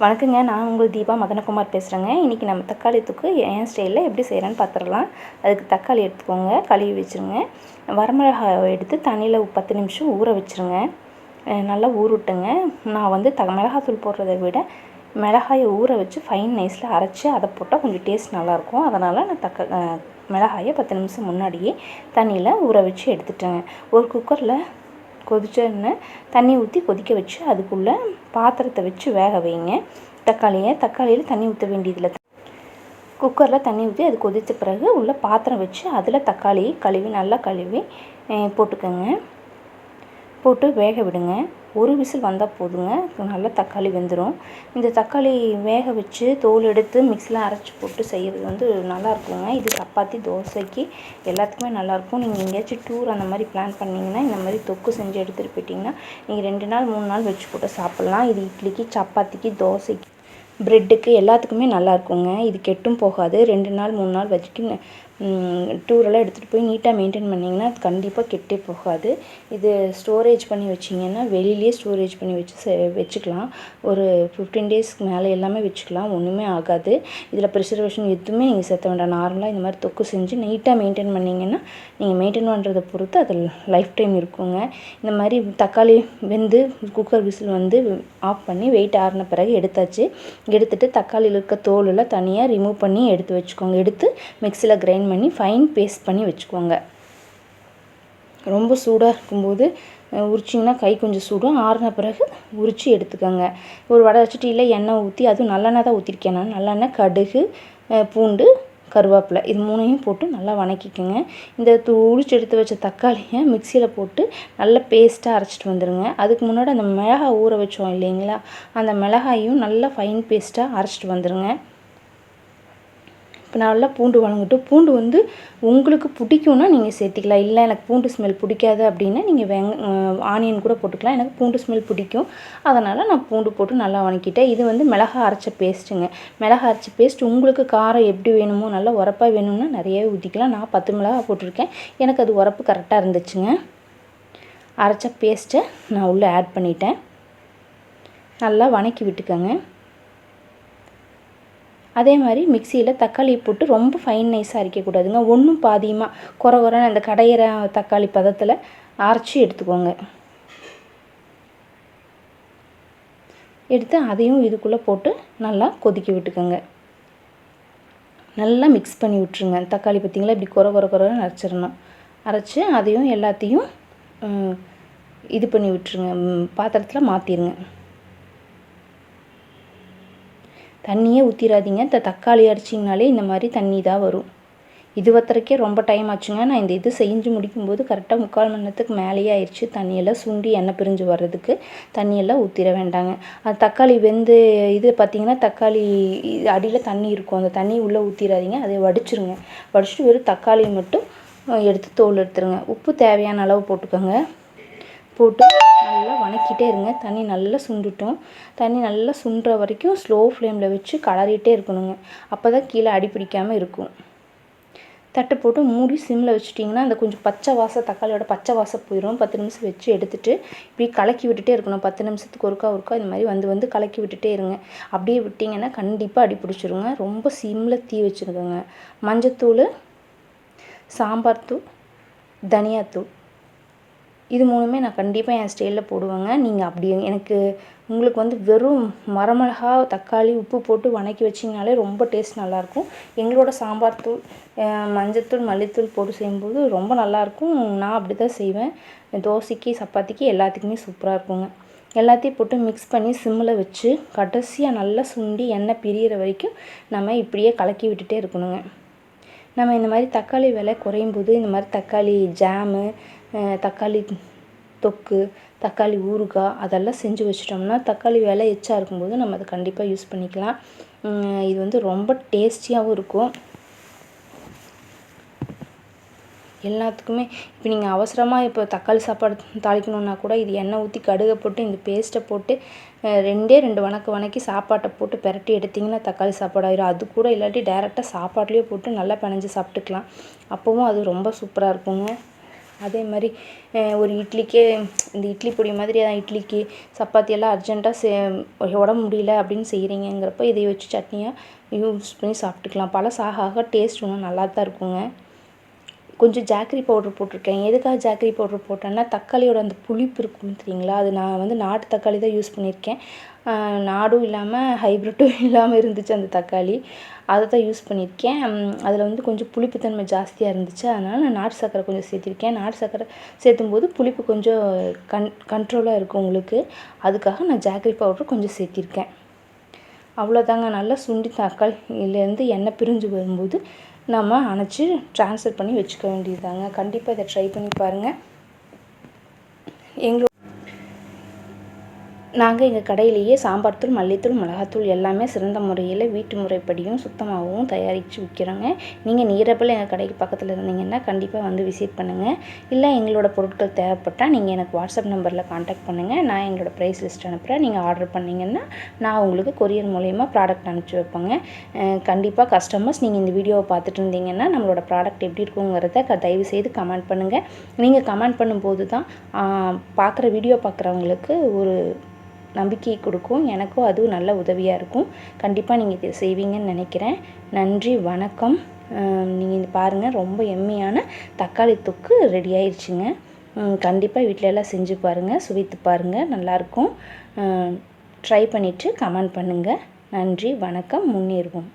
வணக்கங்க. நான் உங்கள் தீபா மதனகுமார் பேசுகிறேங்க. இன்றைக்கி நம்ம தக்காளி தொக்கு என் ஸ்டைலில் எப்படி செய்கிறேன்னு பார்த்துடலாம். அதுக்கு தக்காளி எடுத்துக்கோங்க, கழுவி வச்சுருங்க. வரமிளகாய் எடுத்து தண்ணியில் 10 நிமிஷம் ஊற வச்சுருங்க. நல்லா ஊறட்டுங்க. நான் வந்து மிளகாத்தூள் போடுறதை விட மிளகாயை ஊற வச்சு ஃபைன் நைஸில் அரைச்சி அதை போட்டால் கொஞ்சம் டேஸ்ட் நல்லாயிருக்கும். அதனால் நான் மிளகாயை 10 நிமிஷம் முன்னாடியே தண்ணியில் ஊற வச்சு எடுத்துட்டேங்க. ஒரு குக்கரில் கொதிச்சோடனே தண்ணி ஊற்றி கொதிக்க வச்சு அதுக்குள்ளே பாத்திரத்தை வச்சு வேக வைங்க. தக்காளியில் தண்ணி ஊற்ற வேண்டியதில்லை. குக்கரில் தண்ணி ஊற்றி அது கொதித்த பிறகு உள்ள பாத்திரம் வச்சு அதில் தக்காளி நல்லா கழுவி போட்டுக்கோங்க. போட்டு வேக விடுங்க. ஒரு விசில் வந்தால் போதுங்க, நல்லா தக்காளி வெந்துடும். இந்த தக்காளி வேக வச்சு தோல் எடுத்து மிக்ஸியில் அரைச்சி போட்டு செய்கிறது வந்து நல்லாயிருக்குங்க. இது சப்பாத்தி, தோசைக்கு எல்லாத்துக்குமே நல்லாயிருக்கும். நீங்கள் எங்கேயாச்சும் டூர் அந்த மாதிரி பிளான் பண்ணிங்கன்னா இந்த மாதிரி தொக்கு செஞ்சு எடுத்துகிட்டு போயிட்டிங்கன்னா நீங்கள் 2 நாள் 3 நாள் வச்சு போட்டு சாப்பிட்லாம். இது இட்லிக்கு, சப்பாத்திக்கு, தோசைக்கு, ப்ரெட்டுக்கு எல்லாத்துக்குமே நல்லாயிருக்குங்க. இது கெட்டும் போகாது. 2 நாள் 3 நாள் வச்சுக்கு டூரெல்லாம் எடுத்துகிட்டு போய் நீட்டாக மெயின்டைன் பண்ணிங்கன்னா அது கண்டிப்பாக கெட்டே போகாது. இது ஸ்டோரேஜ் பண்ணி வச்சிங்கன்னா வெளியிலே ஸ்டோரேஜ் பண்ணி வச்சுக்கலாம். ஒரு 15 டேஸ்க்கு மேலே எல்லாமே வச்சுக்கலாம், ஒன்றுமே ஆகாது. இதில் ப்ரிசர்வேஷன் எதுவுமே நீங்கள் சேர்த்த வேண்டாம். நார்மலாக இந்த மாதிரி தொக்கு செஞ்சு நீட்டாக மெயின்டைன் பண்ணிங்கன்னா நீங்கள் மெயின்டைன் பண்ணுறதை பொறுத்து அது லைஃப் டைம் இருக்குங்க. இந்த மாதிரி தக்காளி வெந்து குக்கர் விசில் வந்து ஆஃப் பண்ணி வெயிட் ஆறின பிறகு எடுத்துட்டு தக்காளியில் இருக்க தோலெல்லாம் தனியாக ரிமூவ் பண்ணி எடுத்து வச்சுக்கோங்க. எடுத்து மிக்ஸியில் கிரைண்ட் பண்ணி ஃபைன் பேஸ்ட் பண்ணி வச்சுக்கோங்க. ரொம்ப சூடாக இருக்கும்போது உரிச்சிங்கன்னா கை கொஞ்சம் சூடும். ஆறின பிறகு உரித்து எடுத்துக்கோங்க. ஒரு வடை வச்சுட்டியில் எண்ணெய் ஊற்றி, அதுவும் நல்லெண்ணெய் தான் ஊற்றிருக்கேன் நான். நல்லெண்ணெய், கடுகு, பூண்டு, கருவேப்பிலை இது 3ஐயும் போட்டு நல்லா வணக்கிக்கோங்க. இந்த உரிச்சு எடுத்து வச்ச தக்காளியை மிக்சியில் போட்டு நல்லா பேஸ்ட்டாக அரைச்சிட்டு வந்துடுங்க. அதுக்கு முன்னாடி அந்த மிளகாய் ஊற வச்சோம் இல்லைங்களா, அந்த மிளகாயும் நல்லா ஃபைன் பேஸ்ட்டாக அரைச்சிட்டு வந்துடுங்க. இப்போ நல்லா பூண்டு வணங்கட்டும். பூண்டு வந்து உங்களுக்கு பிடிக்கும்னா நீங்கள் சேர்த்திக்கலாம். இல்லை எனக்கு பூண்டு ஸ்மெல் பிடிக்காது அப்படின்னா நீங்கள் ஆனியன் கூட போட்டுக்கலாம். எனக்கு பூண்டு ஸ்மெல் பிடிக்கும், அதனால் நான் பூண்டு போட்டு நல்லா வணக்கிட்டேன். இது வந்து மிளகாய் அரைச்ச பேஸ்ட்டுங்க. மிளகாய் அரைச்ச பேஸ்ட் உங்களுக்கு காரம் எப்படி வேணுமோ, நல்லா உரப்பாக வேணும்னா நிறையவே ஊற்றிக்கலாம். நான் 10 மிளகாய் போட்டிருக்கேன், எனக்கு அது உரப்பு கரெக்டாக இருந்துச்சுங்க. அரைச்ச பேஸ்ட்டை நான் உள்ளே ஆட் பண்ணிட்டேன். நல்லா வணக்கி விட்டுக்கோங்க. அதே மாதிரி மிக்சியில் தக்காளி போட்டு ரொம்ப ஃபைன் நைஸாக அரைக்கக்கூடாதுங்க. ஒன்றும் பாதியமாக குறன்னு அந்த கடையிற தக்காளி பதத்தில் அரைச்சி எடுத்துக்கோங்க. எடுத்து அதையும் இதுக்குள்ளே போட்டு நல்லா கொதிக்க விட்டுக்கோங்க. நல்லா மிக்ஸ் பண்ணி விட்டுருங்க. தக்காளி பார்த்திங்களா இப்படி குறன்னு அரைச்சிடணும். அரைச்சி அதையும் எல்லாத்தையும் இது பண்ணி விட்டுருங்க, பாத்திரத்தில் மாற்றிடுங்க. தண்ணியே ஊற்றிடாதீங்க. இந்த தக்காளி அரைச்சிங்கனாலே இந்த மாதிரி தண்ணி தான் வரும். இது வத்துறக்கே ரொம்ப டைம் ஆச்சுங்க. நான் இந்த இது செஞ்சு முடிக்கும்போது கரெக்டாக 3/4 மணி நேரத்துக்கு மேலேயே ஆயிடுச்சு. தண்ணியெல்லாம் சுண்டி எண்ணெய் பிரிஞ்சு வர்றதுக்கு தண்ணியெல்லாம் ஊற்றிட வேண்டாங்க. அது தக்காளி வெந்து இது பார்த்திங்கன்னா தக்காளி அடியில் தண்ணி இருக்கும், அந்த தண்ணி உள்ளே ஊற்றிடாதீங்க. அதை வடிச்சிருங்க. வடிச்சிட்டு வெறும் தக்காளியை மட்டும் எடுத்து தோல் எடுத்துருங்க. உப்பு தேவையான அளவு போட்டுக்கோங்க. போட்டு நல்லா வணக்கிட்டே இருங்க. தண்ணி நல்லா சுண்டுட்டும். தண்ணி நல்லா சுண்டுற வரைக்கும் ஸ்லோ ஃப்ளேமில் வச்சு கலரிட்டே இருக்கணுங்க. அப்போ தான் கீழே அடி பிடிக்காமல் இருக்கும். தட்டு போட்டு மூடி சிம்மில் வச்சுட்டிங்கன்னா அந்த கொஞ்சம் தக்காளியோட பச்சை வாசம் போயிடும். 10 நிமிஷம் வச்சு எடுத்துகிட்டு இப்படி கலக்கி விட்டுட்டே இருக்கணும். 10 நிமிஷத்துக்கு ஒருக்கா இந்த மாதிரி வந்து கலக்கி விட்டுட்டே இருங்க. அப்படியே விட்டிங்கன்னா கண்டிப்பாக அடி பிடிச்சிருங்க. ரொம்ப சிம்மில் தீ வச்சுருக்கோங்க. மஞ்சத்தூள், சாம்பார் தூள், தனியாத்தூள் இது 3மே நான் கண்டிப்பாக என் ஸ்டைலில் போடுவேங்க. நீங்கள் அப்படி உங்களுக்கு வந்து வெறும் வரமிளகா, தக்காளி, உப்பு போட்டு வணக்கி வச்சிங்கனாலே ரொம்ப டேஸ்ட் நல்லாயிருக்கும். எங்களோட சாம்பார் தூள், மஞ்சத்தூள், மல்லித்தூள் போட்டு செய்யும்போது ரொம்ப நல்லாயிருக்கும். நான் அப்படி தான் செய்வேன். தோசைக்கு, சப்பாத்திக்கு எல்லாத்துக்குமே சூப்பராக இருக்குங்க. எல்லாத்தையும் போட்டு மிக்ஸ் பண்ணி சிம்மில் வச்சு கடைசியாக நல்லா சுண்டி எண்ணெய் பிரியிற வரைக்கும் நம்ம இப்படியே கலக்கி விட்டுட்டே இருக்கணுங்க. நம்ம இந்த மாதிரி தக்காளி விலை குறையும் போது இந்த மாதிரி தக்காளி ஜாமு, தக்காளி தொக்கு, தக்காளி ஊறுகாய் அதெல்லாம் செஞ்சு வச்சிட்டோம்னா தக்காளி விலை எச்சா இருக்கும்போது நம்ம அதை கண்டிப்பாக யூஸ் பண்ணிக்கலாம். இது வந்து ரொம்ப டேஸ்டியாகவும் இருக்கும். எல்லாத்துக்குமே இப்போ நீங்கள் அவசரமாக இப்போ தக்காளி சாப்பாடு தாளிக்கணுன்னா கூட இது எண்ணெய் ஊற்றி கடுகை போட்டு இந்த பேஸ்ட்டை போட்டு 2 வணக்கி சாப்பாட்டை போட்டு பெரட்டி எடுத்திங்கன்னா தக்காளி சாப்பாடு ஆயிடும். அது கூட இல்லாட்டி டைரெக்டாக சாப்பாட்லேயே போட்டு நல்லா பிணைஞ்சு சாப்பிட்டுக்கலாம். அப்போவும் அது ரொம்ப சூப்பராக இருக்குங்க. அதே மாதிரி ஒரு இட்லிக்கே இந்த இட்லி பொடி மாதிரி இட்லிக்கு சப்பாத்தி எல்லாம் அர்ஜெண்ட்டாக உடம்பு முடியல அப்படின்னு செய்கிறீங்கிறப்ப இதை வச்சு சட்னியாக யூஸ் பண்ணி சாப்பிட்டுக்கலாம். பழசு ஆக ஆக டேஸ்ட் இன்னும் நல்லா தான் இருக்குங்க. கொஞ்சம் ஜாக்கரி பவுட்ரு போட்டிருக்கேன். எதுக்காக ஜாக்கரி பவுட்ரு போட்டேன்னா தக்காளியோட அந்த புளிப்பு இருக்கும் தெரியுங்களா, அது நான் வந்து நாட்டு தக்காளி தான் யூஸ் பண்ணியிருக்கேன். நாடும் இல்லாமல் ஹைப்ரிட்டும் இல்லாமல் இருந்துச்சு அந்த தக்காளி, அதை தான் யூஸ் பண்ணியிருக்கேன். அதில் வந்து கொஞ்சம் புளிப்புத்தன்மை ஜாஸ்தியாக இருந்துச்சு, அதனால் நான் நாட்டு சர்க்கரை கொஞ்சம் சேர்த்திருக்கேன். நாட்டு சர்க்கரை சேர்த்தும்போது புளிப்பு கொஞ்சம் கண்ட்ரோலாக இருக்கும் உங்களுக்கு, அதுக்காக நான் ஜாக்கரி பவுட்ரு கொஞ்சம் சேர்த்திருக்கேன். அவ்வளோதாங்க. நல்லா சுண்டி தக்காளியிலேருந்து எண்ணெய் பிரிஞ்சு வரும்போது நம்ம அணைச்சி ட்ரான்ஸ்ஃபர் பண்ணி வச்சுக்க வேண்டியதுதாங்க. கண்டிப்பாக இதை ட்ரை பண்ணி பாருங்கள். நாங்கள் எங்கள் கடையிலேயே சாம்பார் தூள், மல்லித்தூள், மிளகாத்தூள் எல்லாமே சிறந்த முறையில் வீட்டு முறைப்படியும் சுத்தமாகவும் தயாரித்து விற்கிறோங்க. நீங்கள் நியரபிள் எங்கள் கடைக்கு பக்கத்தில் இருந்தீங்கன்னா கண்டிப்பாக வந்து விசிட் பண்ணுங்கள். இல்லை எங்களோட பொருட்கள் தேவைப்பட்டால் நீங்கள் எனக்கு வாட்ஸ்அப் நம்பரில் காண்டாக்ட் பண்ணுங்கள். நான் எங்களோட ப்ரைஸ் லிஸ்ட் அனுப்புகிறேன். நீங்கள் ஆர்டர் பண்ணிங்கன்னா நான் உங்களுக்கு கொரியர் மூலயமா ப்ராடக்ட் அனுப்பிச்சி வைப்பேங்க. கண்டிப்பாக கஸ்டமர்ஸ் நீங்கள் இந்த வீடியோவை பார்த்துட்டு இருந்தீங்கன்னா நம்மளோட ப்ராடக்ட் எப்படி இருக்குங்கிறத தயவுசெய்து கமெண்ட் பண்ணுங்கள். நீங்கள் கமெண்ட் பண்ணும்போது தான் வீடியோ பார்க்குறவங்களுக்கு ஒரு நம்பிக்கை கொடுக்கும், எனக்கும் அதுவும் நல்ல உதவியாக இருக்கும். கண்டிப்பாக நீங்கள் இதை செய்வீங்கன்னு நினைக்கிறேன். நன்றி, வணக்கம். நீங்கள் பாருங்கள், ரொம்ப எம்மியான தக்காளி தொக்கு ரெடி ஆயிடுச்சுங்க. கண்டிப்பாக வீட்டில எல்லாம் செஞ்சு பாருங்கள், சுவைத்து பாருங்கள், நல்லாயிருக்கும். ட்ரை பண்ணிவிட்டு கமெண்ட் பண்ணுங்கள். நன்றி, வணக்கம். முன்னேறுவோம்.